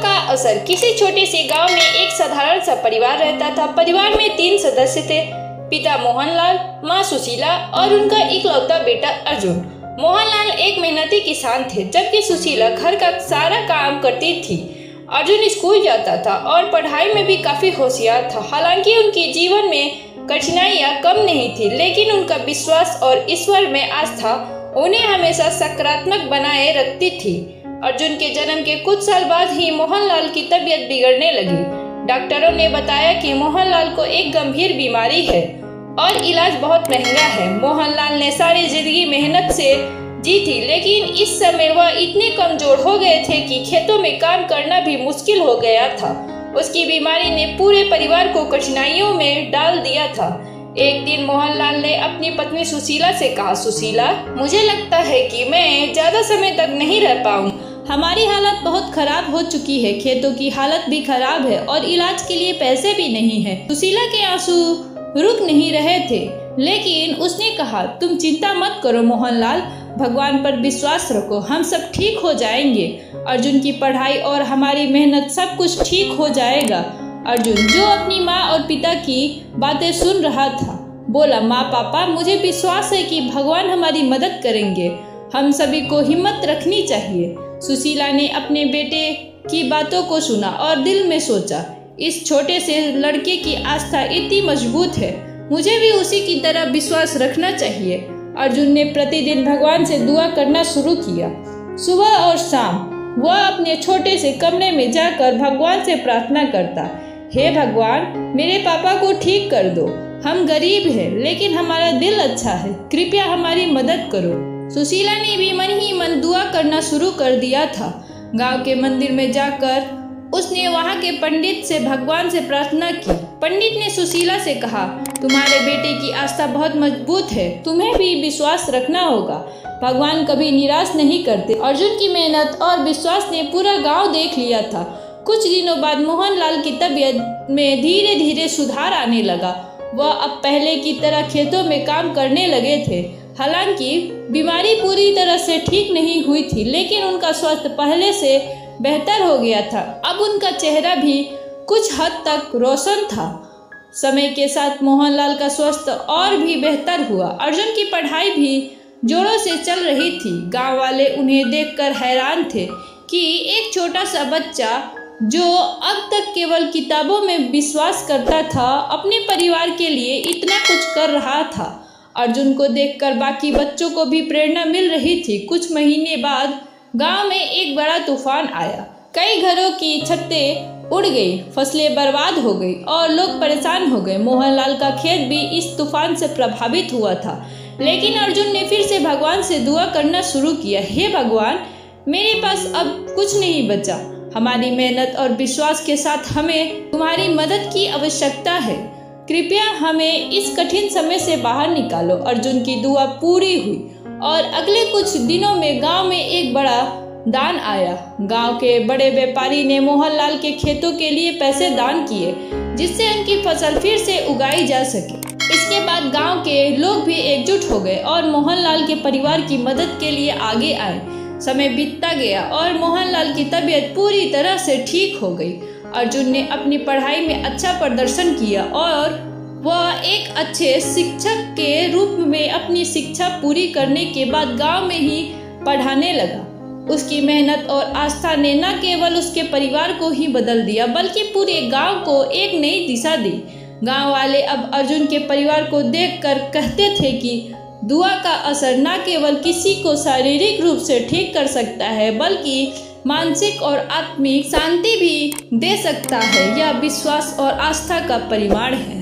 का असर। किसी छोटे से गांव में एक साधारण सा परिवार रहता था। परिवार में 3 सदस्य थे, पिता मोहनलाल, माँ सुशीला और उनका इकलौता बेटा अर्जुन। मोहनलाल एक मेहनती किसान थे, जबकि सुशीला घर का सारा काम करती थी। अर्जुन स्कूल जाता था और पढ़ाई में भी काफी होशियार था। हालांकि उनके जीवन में कठिनाइयां कम नहीं थी, लेकिन उनका विश्वास और ईश्वर में आस्था उन्हें हमेशा सकारात्मक बनाए रखती थी। अर्जुन के जन्म के कुछ साल बाद ही मोहनलाल की तबीयत बिगड़ने लगी। डॉक्टरों ने बताया कि मोहनलाल को एक गंभीर बीमारी है और इलाज बहुत महंगा है। मोहनलाल ने सारी जिंदगी मेहनत से जी थी, लेकिन इस समय वह इतने कमजोर हो गए थे कि खेतों में काम करना भी मुश्किल हो गया था। उसकी बीमारी ने पूरे परिवार को कठिनाइयों में डाल दिया था। एक दिन मोहनलाल ने अपनी पत्नी सुशीला से कहा, सुशीला, मुझे लगता है कि मैं ज्यादा समय तक नहीं रह पाऊंगी। हमारी हालत बहुत खराब हो चुकी है, खेतों की हालत भी खराब है और इलाज के लिए पैसे भी नहीं है। सुशीला के आंसू रुक नहीं रहे थे, लेकिन उसने कहा, तुम चिंता मत करो मोहनलाल, भगवान पर विश्वास रखो, हम सब ठीक हो जाएंगे। अर्जुन की पढ़ाई और हमारी मेहनत सब कुछ ठीक हो जाएगा। अर्जुन, जो अपनी माँ और पिता की बातें सुन रहा था, बोला, माँ पापा, मुझे विश्वास है कि भगवान हमारी मदद करेंगे। हम सभी को हिम्मत रखनी चाहिए। सुशीला ने अपने बेटे की बातों को सुना और दिल में सोचा, इस छोटे से लड़के की आस्था इतनी मजबूत है, मुझे भी उसी की तरह विश्वास रखना चाहिए। अर्जुन ने प्रतिदिन भगवान से दुआ करना शुरू किया। सुबह और शाम वह अपने छोटे से कमरे में जाकर भगवान से प्रार्थना करता, हे भगवान, मेरे पापा को ठीक कर दो। हम गरीब हैं, लेकिन हमारा दिल अच्छा है, कृपया हमारी मदद करो। सुशीला ने भी मन ही मन दुआ करना शुरू कर दिया था। गांव के मंदिर में जाकर उसने वहां के पंडित से भगवान से प्रार्थना की। पंडित ने सुशीला से कहा, तुम्हारे बेटे की आस्था बहुत मजबूत है, तुम्हें भी विश्वास रखना होगा, भगवान कभी निराश नहीं करते। अर्जुन की मेहनत और विश्वास ने पूरा गांव देख लिया था। कुछ दिनों बाद मोहनलाल की तबीयत में धीरे धीरे सुधार आने लगा। वह अब पहले की तरह खेतों में काम करने लगे थे। हालांकि बीमारी पूरी तरह से ठीक नहीं हुई थी, लेकिन उनका स्वास्थ्य पहले से बेहतर हो गया था। अब उनका चेहरा भी कुछ हद तक रोशन था। समय के साथ मोहनलाल का स्वास्थ्य और भी बेहतर हुआ। अर्जुन की पढ़ाई भी जोरों से चल रही थी। गांव वाले उन्हें देखकर हैरान थे कि एक छोटा सा बच्चा जो अब तक केवल किताबों में विश्वास करता था, अपने परिवार के लिए इतना कुछ कर रहा था। अर्जुन को देखकर बाकी बच्चों को भी प्रेरणा मिल रही थी। कुछ महीने बाद गांव में एक बड़ा तूफान आया। कई घरों की छतें उड़ गई, फसलें बर्बाद हो गई और लोग परेशान हो गए। मोहनलाल का खेत भी इस तूफान से प्रभावित हुआ था, लेकिन अर्जुन ने फिर से भगवान से दुआ करना शुरू किया, हे भगवान, मेरे पास अब कुछ नहीं बचा, हमारी मेहनत और विश्वास के साथ हमें तुम्हारी मदद की आवश्यकता है, कृपया हमें इस कठिन समय से बाहर निकालो। अर्जुन की दुआ पूरी हुई और अगले कुछ दिनों में गांव में एक बड़ा दान आया। गांव के बड़े व्यापारी ने मोहनलाल के खेतों के लिए पैसे दान किए, जिससे उनकी फसल फिर से उगाई जा सके। इसके बाद गांव के लोग भी एकजुट हो गए और मोहनलाल के परिवार की मदद के लिए आगे आए। समय बीतता गया और मोहनलाल की तबीयत पूरी तरह से ठीक हो गई। अर्जुन ने अपनी पढ़ाई में अच्छा प्रदर्शन किया और वह एक अच्छे शिक्षक के रूप में अपनी शिक्षा पूरी करने के बाद गांव में ही पढ़ाने लगा। उसकी मेहनत और आस्था ने न केवल उसके परिवार को ही बदल दिया, बल्कि पूरे गांव को एक नई दिशा दी। गांव वाले अब अर्जुन के परिवार को देखकर कहते थे कि दुआ का असर न केवल किसी को शारीरिक रूप से ठीक कर सकता है, बल्कि मानसिक और आत्मिक शांति भी दे सकता है। यह विश्वास और आस्था का परिमाण है।